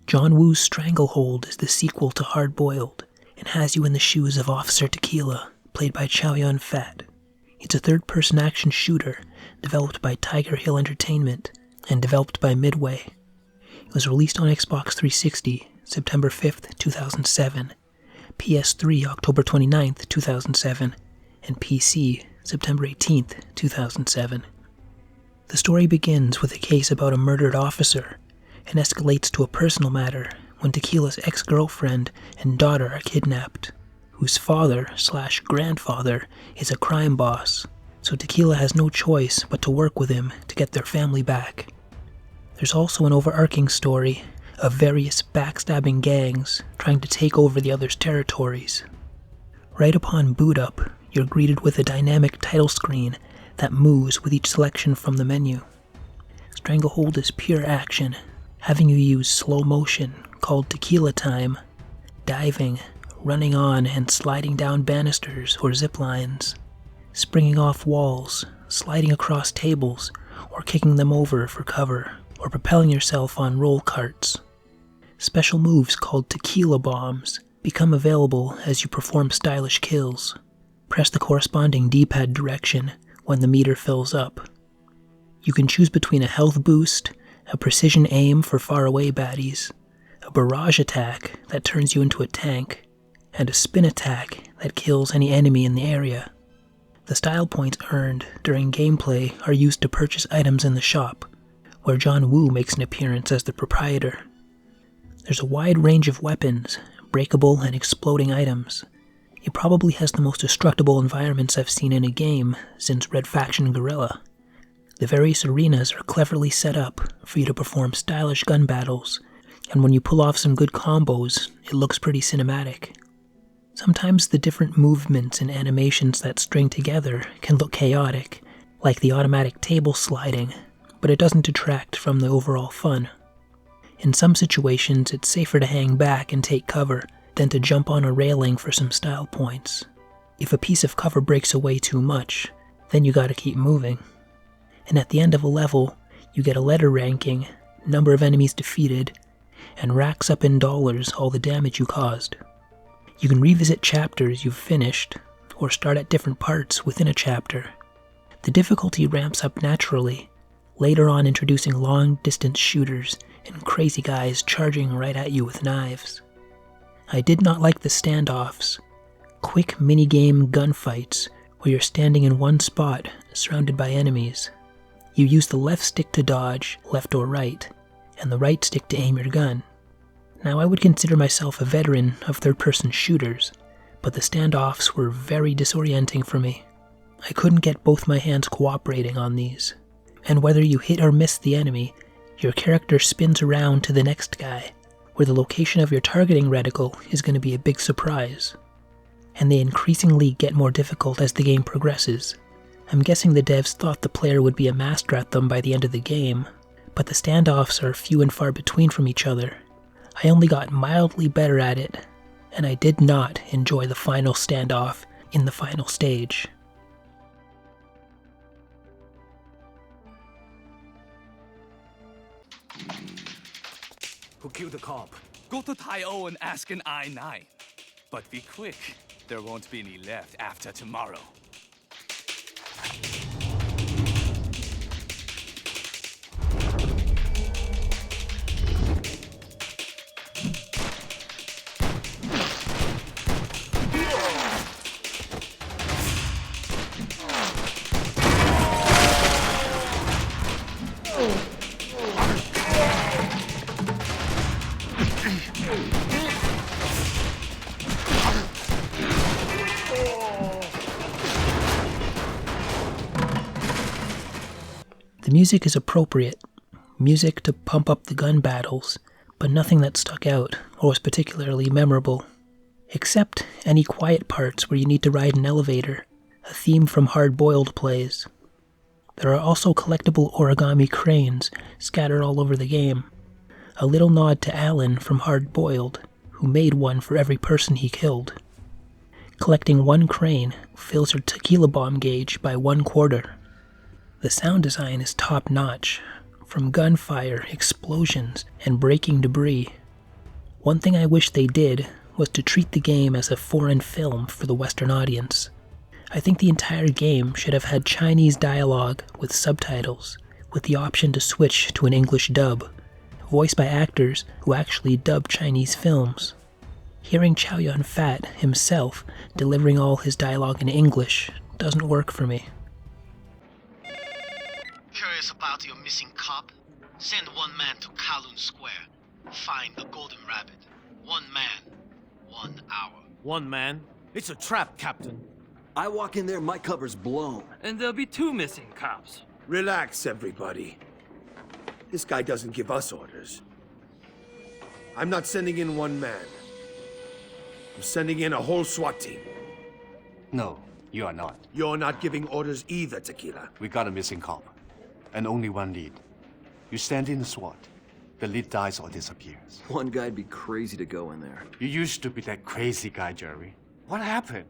John Woo's Stranglehold is the sequel to Hard Boiled and has you in the shoes of Officer Tequila, played by Chow Yun-fat. It's a third-person action shooter developed by Tiger Hill Entertainment and developed by Midway. It was released on Xbox 360 September 5th, 2007, PS3 October 29th, 2007, and PC September 18th, 2007. The story begins with a case about a murdered officer and escalates to a personal matter when Tequila's ex-girlfriend and daughter are kidnapped, whose father/grandfather is a crime boss, so Tequila has no choice but to work with him to get their family back. There's also an overarching story of various backstabbing gangs trying to take over the other's territories. Right upon boot up, you're greeted with a dynamic title screen that moves with each selection from the menu. Stranglehold is pure action, having you use slow motion called Tequila Time, diving, running on and sliding down banisters or zip lines, springing off walls, sliding across tables, or kicking them over for cover, or propelling yourself on roll carts. Special moves called Tequila Bombs become available as you perform stylish kills. Press the corresponding D-pad direction when the meter fills up. You can choose between a health boost, a precision aim for faraway baddies, a barrage attack that turns you into a tank, and a spin attack that kills any enemy in the area. The style points earned during gameplay are used to purchase items in the shop, where John Woo makes an appearance as the proprietor. There's a wide range of weapons, breakable and exploding items. It probably has the most destructible environments I've seen in a game since Red Faction Guerrilla. The various arenas are cleverly set up for you to perform stylish gun battles, and when you pull off some good combos, it looks pretty cinematic. Sometimes the different movements and animations that string together can look chaotic, like the automatic table sliding, but it doesn't detract from the overall fun. In some situations, it's safer to hang back and take cover than to jump on a railing for some style points. If a piece of cover breaks away too much, then you gotta keep moving. And at the end of a level, you get a letter ranking, number of enemies defeated, and racks up in dollars all the damage you caused. You can revisit chapters you've finished, or start at different parts within a chapter. The difficulty ramps up naturally, later on introducing long-distance shooters and crazy guys charging right at you with knives. I did not like the standoffs, quick minigame gunfights where you're standing in one spot surrounded by enemies. You use the left stick to dodge, left or right, and the right stick to aim your gun. Now I would consider myself a veteran of third-person shooters, but the standoffs were very disorienting for me. I couldn't get both my hands cooperating on these, and whether you hit or miss the enemy, your character spins around to the next guy, where the location of your targeting reticle is going to be a big surprise. And they increasingly get more difficult as the game progresses. I'm guessing the devs thought the player would be a master at them by the end of the game, but the standoffs are few and far between from each other. I only got mildly better at it, and I did not enjoy the final standoff in the final stage. Who killed the cop? Go to Tai-O and ask an I-9. But be quick, there won't be any left after tomorrow. The music is appropriate, music to pump up the gun battles, but nothing that stuck out or was particularly memorable, except any quiet parts where you need to ride an elevator, a theme from Hard Boiled plays. There are also collectible origami cranes scattered all over the game, a little nod to Alan from Hard Boiled, who made one for every person he killed. Collecting one crane fills your tequila bomb gauge by 1/4. The sound design is top-notch, from gunfire, explosions, and breaking debris, One thing I wish they did was to treat the game as a foreign film for the Western audience. I think the entire game should have had Chinese dialogue with subtitles, with the option to switch to an English dub, voiced by actors who actually dub Chinese films. Hearing Chow Yun-fat himself delivering all his dialogue in English doesn't work for me. Curious about your missing cop? Send one man to Kowloon Square. Find the Golden Rabbit. One man, 1 hour. One man? It's a trap, Captain. I walk in there, my cover's blown. And there'll be 2 missing cops. Relax, everybody. This guy doesn't give us orders. I'm not sending in one man. I'm sending in a whole SWAT team. No, you are not. You're not giving orders either, Tequila. We got a missing cop, and only one lead. You stand in the SWAT. The lead dies or disappears. One guy'd be crazy to go in there. You used to be that crazy guy, Jerry. What happened?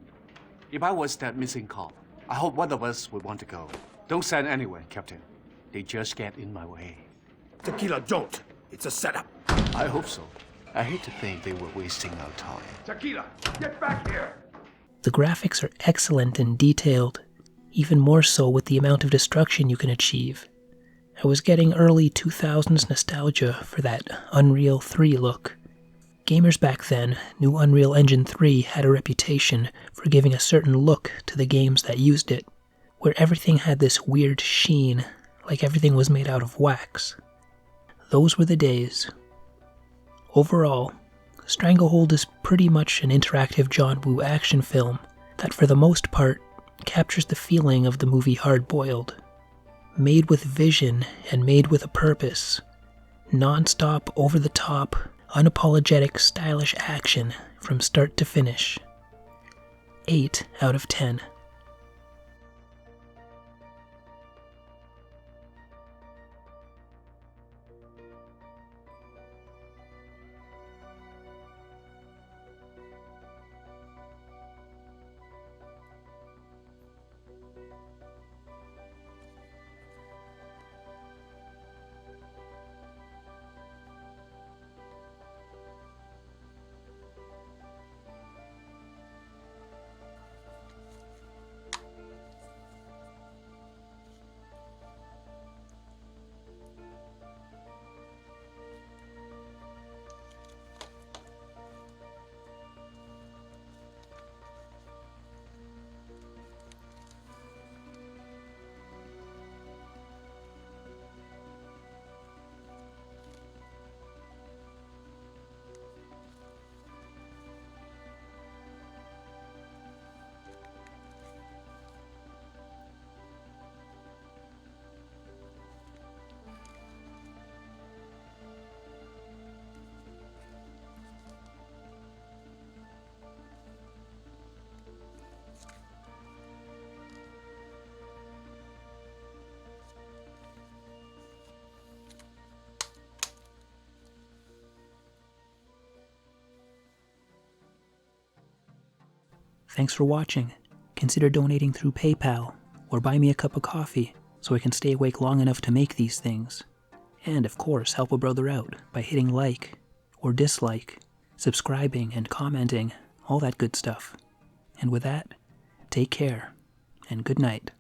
If I was that missing cop, I hope one of us would want to go. Don't send anyone, Captain. They just get in my way. Tequila, don't. It's a setup. I hope so. I hate to think they were wasting our time. Tequila, get back here! The graphics are excellent and detailed, even more so with the amount of destruction you can achieve. I was getting early 2000s nostalgia for that Unreal 3 look. Gamers back then knew Unreal Engine 3 had a reputation for giving a certain look to the games that used it, where everything had this weird sheen, like everything was made out of wax. Those were the days. Overall, Stranglehold is pretty much an interactive John Woo action film that for the most part captures the feeling of the movie Hard Boiled. Made with vision and made with a purpose. Non-stop, over-the-top, unapologetic, stylish action from start to finish. 8 out of 10. Thanks for watching. Consider donating through PayPal, or buy me a cup of coffee so I can stay awake long enough to make these things. And of course, help a brother out by hitting like or dislike, subscribing and commenting, all that good stuff. And with that, take care, and good night.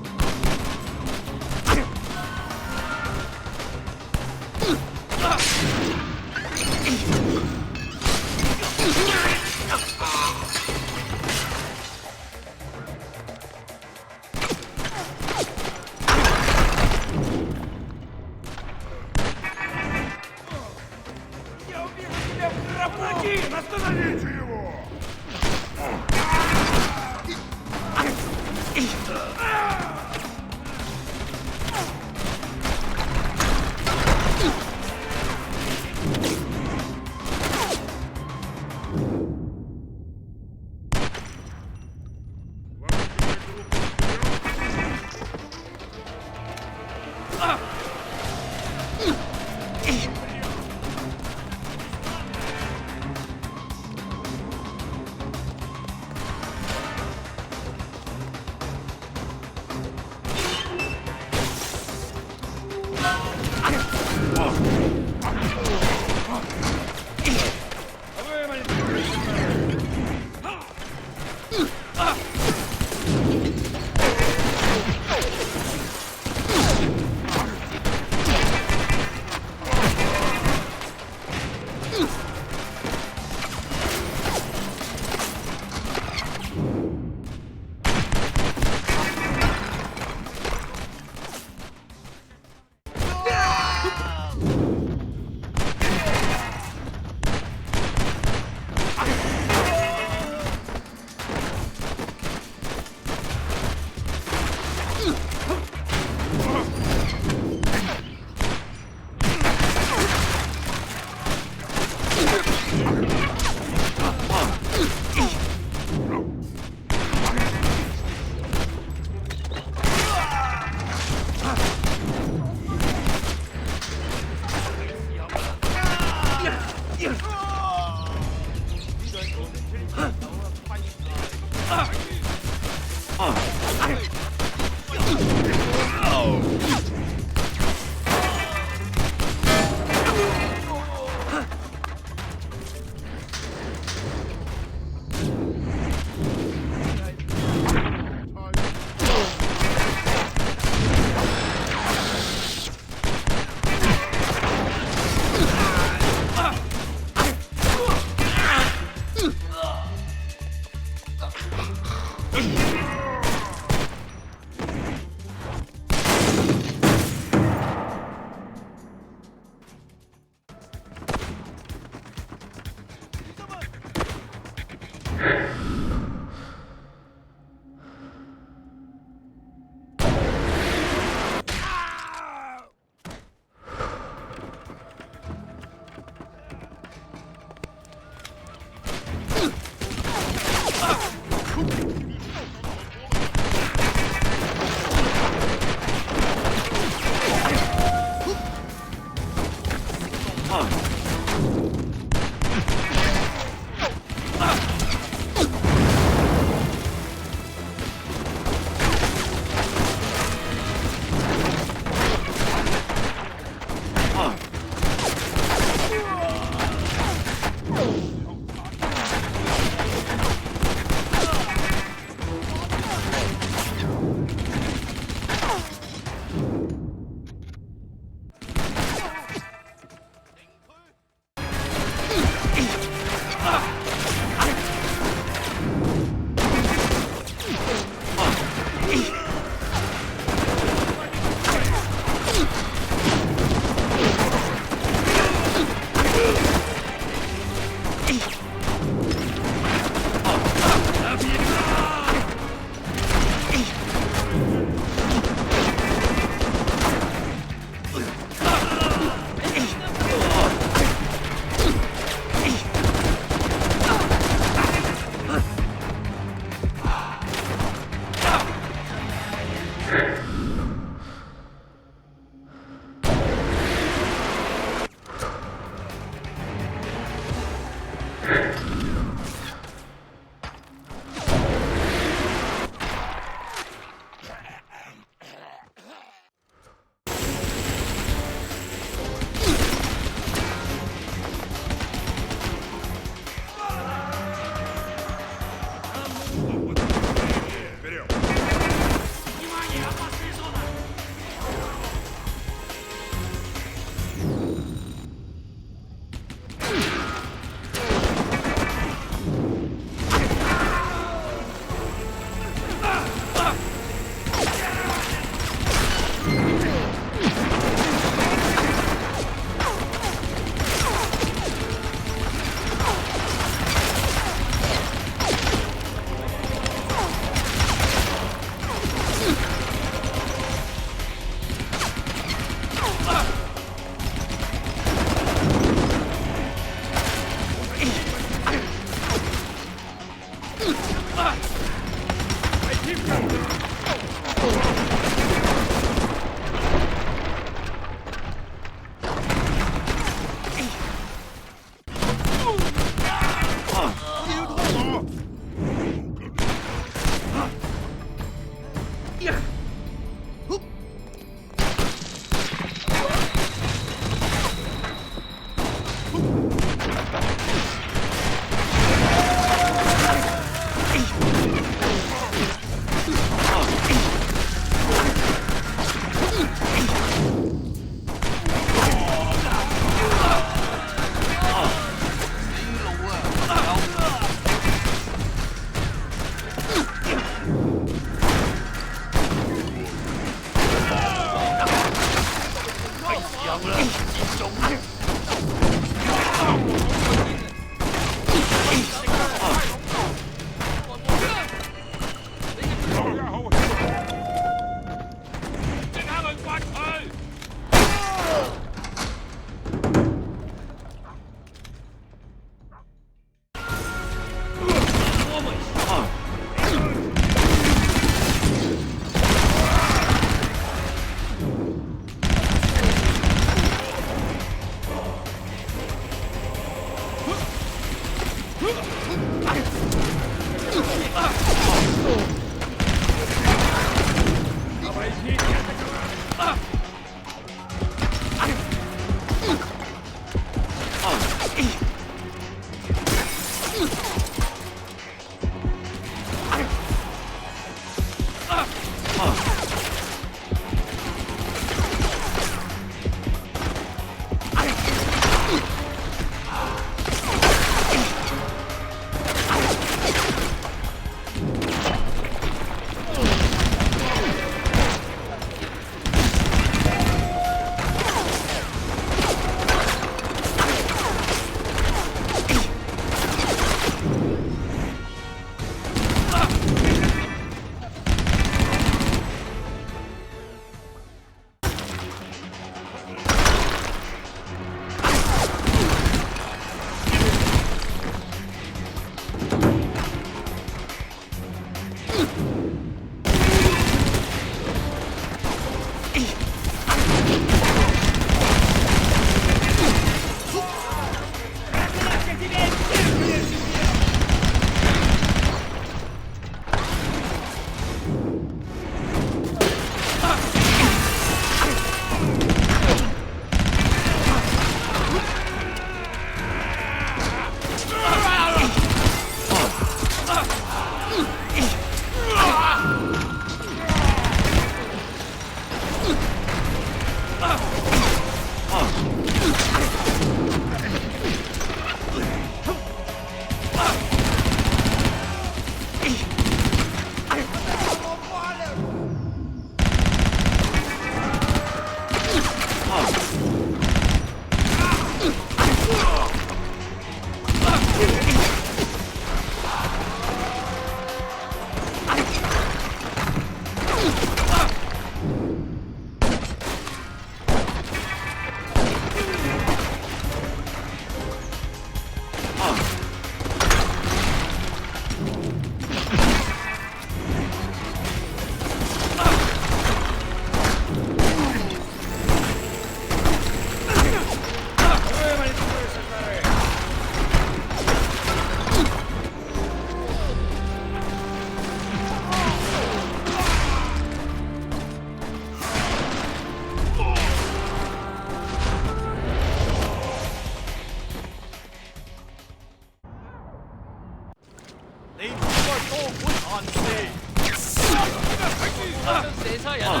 세서야.